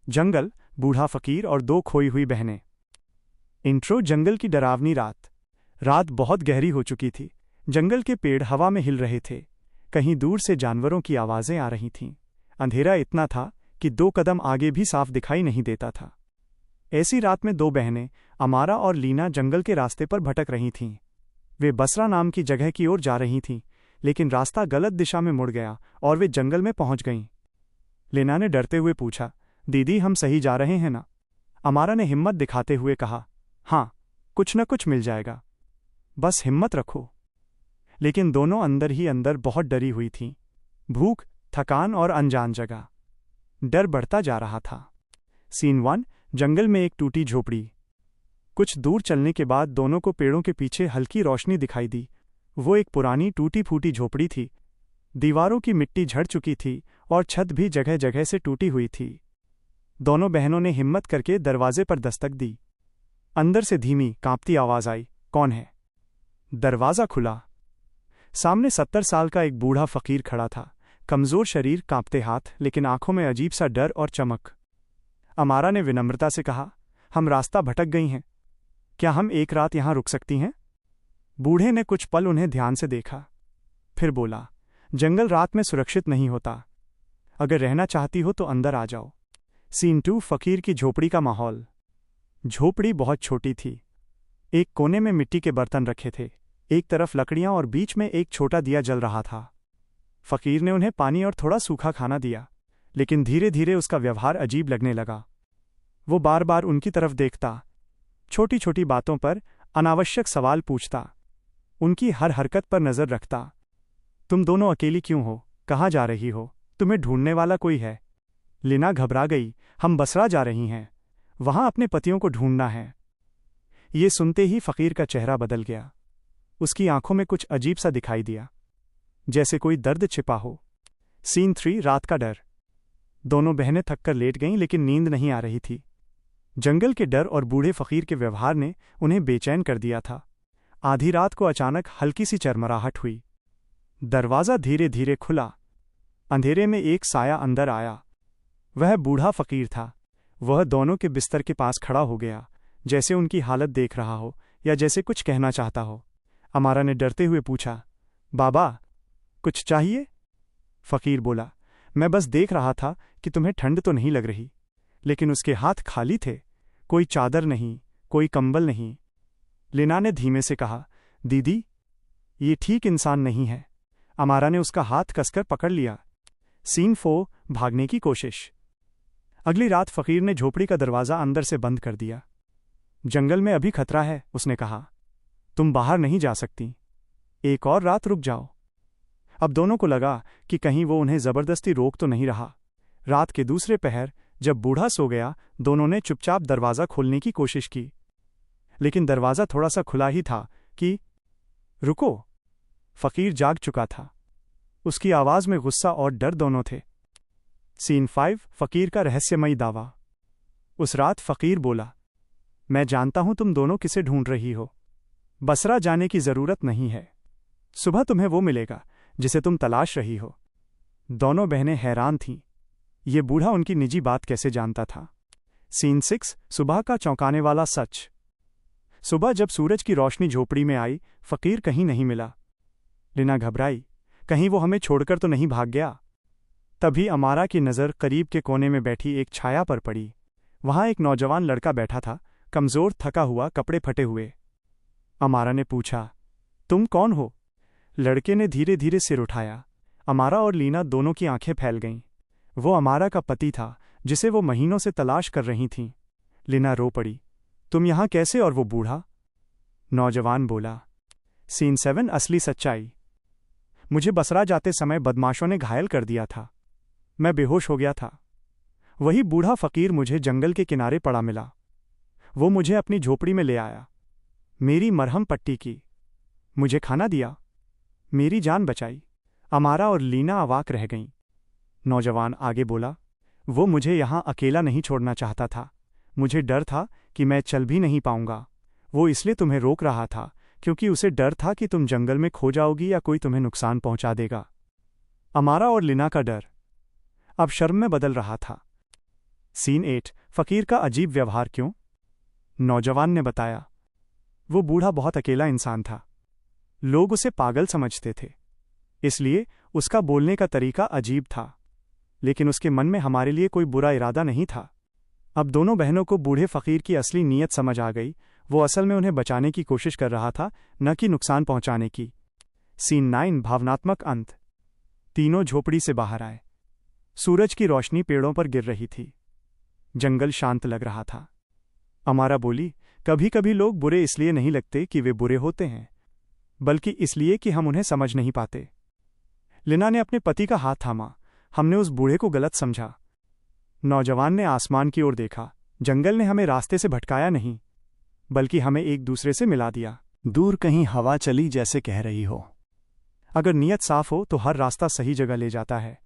जंगल, बूढ़ा फकीर और दो खोई हुई बहनें। इंट्रो। जंगल की डरावनी रात। रात बहुत गहरी हो चुकी थी। जंगल के पेड़ हवा में हिल रहे थे। कहीं दूर से जानवरों की आवाजें आ रही थीं। अंधेरा इतना था कि 2 कदम आगे भी साफ दिखाई नहीं देता था। ऐसी रात में 2 बहनें, अमारा और लीना, जंगल के रास्ते पर भटक रही थीं। वे बसरा नाम की जगह की ओर जा रही थीं, लेकिन रास्ता गलत दिशा में मुड़ गया और वे जंगल में पहुंच गईं। लीना ने डरते हुए पूछा, दीदी, हम सही जा रहे हैं ना? अमारा ने हिम्मत दिखाते हुए कहा, हाँ, कुछ न कुछ मिल जाएगा, बस हिम्मत रखो। लेकिन दोनों अंदर ही अंदर बहुत डरी हुई थीं। भूख, थकान और अनजान जगह। डर बढ़ता जा रहा था। सीन 1। जंगल में एक टूटी झोपड़ी। कुछ दूर चलने के बाद दोनों को पेड़ों के पीछे हल्की रोशनी दिखाई दी। वो एक पुरानी टूटी फूटी झोपड़ी थी। दीवारों की मिट्टी झड़ चुकी थी और छत भी जगह जगह से टूटी हुई थी। दोनों बहनों ने हिम्मत करके दरवाजे पर दस्तक दी। अंदर से धीमी, कांपती आवाज आई, कौन है? दरवाजा खुला। सामने 70 साल का एक बूढ़ा फकीर खड़ा था। कमजोर शरीर, कांपते हाथ, लेकिन आंखों में अजीब सा डर और चमक। अमारा ने विनम्रता से कहा, हम रास्ता भटक गई हैं, क्या हम एक रात यहां रुक सकती हैं? बूढ़े ने कुछ पल उन्हें ध्यान से देखा, फिर बोला, जंगल रात में सुरक्षित नहीं होता। अगर रहना चाहती हो तो अंदर आ जाओ। सीन 2। फकीर की झोपड़ी का माहौल। झोपड़ी बहुत छोटी थी। एक कोने में मिट्टी के बर्तन रखे थे, एक तरफ लकड़ियां और बीच में एक छोटा दिया जल रहा था। फकीर ने उन्हें पानी और थोड़ा सूखा खाना दिया, लेकिन धीरे धीरे उसका व्यवहार अजीब लगने लगा। वो बार बार उनकी तरफ देखता, छोटी छोटी बातों पर अनावश्यक सवाल पूछता, उनकी हर हरकत पर नजर रखता। तुम दोनों अकेली क्यों हो? कहाँ जा रही हो? तुम्हें ढूंढने वाला कोई है? लीना घबरा गई, हम बसरा जा रही हैं, वहां अपने पतियों को ढूंढना है। ये सुनते ही फकीर का चेहरा बदल गया। उसकी आंखों में कुछ अजीब सा दिखाई दिया, जैसे कोई दर्द छिपा हो। सीन 3। रात का डर। दोनों बहनें थककर लेट गईं, लेकिन नींद नहीं आ रही थी। जंगल के डर और बूढ़े फकीर के व्यवहार ने उन्हें बेचैन कर दिया था। आधी रात को अचानक हल्की सी चरमराहट हुई। दरवाजा धीरे धीरे खुला। अंधेरे में एक साया अंदर आया। वह बूढ़ा फकीर था। वह दोनों के बिस्तर के पास खड़ा हो गया, जैसे उनकी हालत देख रहा हो या जैसे कुछ कहना चाहता हो। अमारा ने डरते हुए पूछा, बाबा, कुछ चाहिए? फकीर बोला, मैं बस देख रहा था कि तुम्हें ठंड तो नहीं लग रही। लेकिन उसके हाथ खाली थे, कोई चादर नहीं, कोई कंबल नहीं। लीना ने धीमे से कहा, दीदी, ये ठीक इंसान नहीं है। अमारा ने उसका हाथ कसकर पकड़ लिया। सीन 4। भागने की कोशिश। अगली रात फकीर ने झोपड़ी का दरवाजा अंदर से बंद कर दिया। जंगल में अभी खतरा है, उसने कहा, तुम बाहर नहीं जा सकती, एक और रात रुक जाओ। अब दोनों को लगा कि कहीं वो उन्हें जबरदस्ती रोक तो नहीं रहा। रात के दूसरे पहर, जब बूढ़ा सो गया, दोनों ने चुपचाप दरवाजा खोलने की कोशिश की। लेकिन दरवाजा थोड़ा सा खुला ही था कि रुको। फकीर जाग चुका था। उसकी आवाज में गुस्सा और डर दोनों थे। सीन 5। फकीर का रहस्यमयी दावा। उस रात फकीर बोला, मैं जानता हूं तुम दोनों किसे ढूंढ रही हो। बसरा जाने की जरूरत नहीं है। सुबह तुम्हें वो मिलेगा जिसे तुम तलाश रही हो। दोनों बहनें हैरान थीं। ये बूढ़ा उनकी निजी बात कैसे जानता था? सीन 6। सुबह का चौंकाने वाला सच। सुबह जब सूरज की रोशनी झोपड़ी में आई, फकीर कहीं नहीं मिला। लीना घबराई, कहीं वो हमें छोड़कर तो नहीं भाग गया। तभी अमारा की नज़र करीब के कोने में बैठी एक छाया पर पड़ी। वहां एक नौजवान लड़का बैठा था, कमजोर, थका हुआ, कपड़े फटे हुए। अमारा ने पूछा, तुम कौन हो? लड़के ने धीरे धीरे सिर उठाया। अमारा और लीना दोनों की आंखें फैल गईं। वो अमारा का पति था, जिसे वो महीनों से तलाश कर रही थीं। लीना रो पड़ी, तुम यहां कैसे और वो बूढ़ा? नौजवान बोला। सीन 7। असली सच्चाई। मुझे बसरा जाते समय बदमाशों ने घायल कर दिया था। मैं बेहोश हो गया था। वही बूढ़ा फकीर मुझे जंगल के किनारे पड़ा मिला। वो मुझे अपनी झोपड़ी में ले आया, मेरी मरहम पट्टी की, मुझे खाना दिया, मेरी जान बचाई। अमारा और लीना अवाक रह गईं। नौजवान आगे बोला, वो मुझे यहां अकेला नहीं छोड़ना चाहता था। मुझे डर था कि मैं चल भी नहीं पाऊंगा। वो इसलिए तुम्हें रोक रहा था क्योंकि उसे डर था कि तुम जंगल में खो जाओगी या कोई तुम्हें नुकसान पहुंचा देगा। अमारा और लीना का डर अब शर्म में बदल रहा था। सीन 8। फकीर का अजीब व्यवहार क्यों? नौजवान ने बताया, वो बूढ़ा बहुत अकेला इंसान था। लोग उसे पागल समझते थे, इसलिए उसका बोलने का तरीका अजीब था। लेकिन उसके मन में हमारे लिए कोई बुरा इरादा नहीं था। अब दोनों बहनों को बूढ़े फकीर की असली नीयत समझ आ गई। वो असल में उन्हें बचाने की कोशिश कर रहा था, न कि नुकसान पहुंचाने की। सीन 9। भावनात्मक अंत। तीनों झोपड़ी से बाहर आए। सूरज की रोशनी पेड़ों पर गिर रही थी। जंगल शांत लग रहा था। अमारा बोली, कभी कभी लोग बुरे इसलिए नहीं लगते कि वे बुरे होते हैं, बल्कि इसलिए कि हम उन्हें समझ नहीं पाते। लिना ने अपने पति का हाथ थामा। हमने उस बूढ़े को गलत समझा। नौजवान ने आसमान की ओर देखा। जंगल ने हमें रास्ते से भटकाया नहीं, बल्कि हमें एक दूसरे से मिला दिया। दूर कहीं हवा चली जैसे कह रही हो, अगर नीयत साफ हो तो हर रास्ता सही जगह ले जाता है।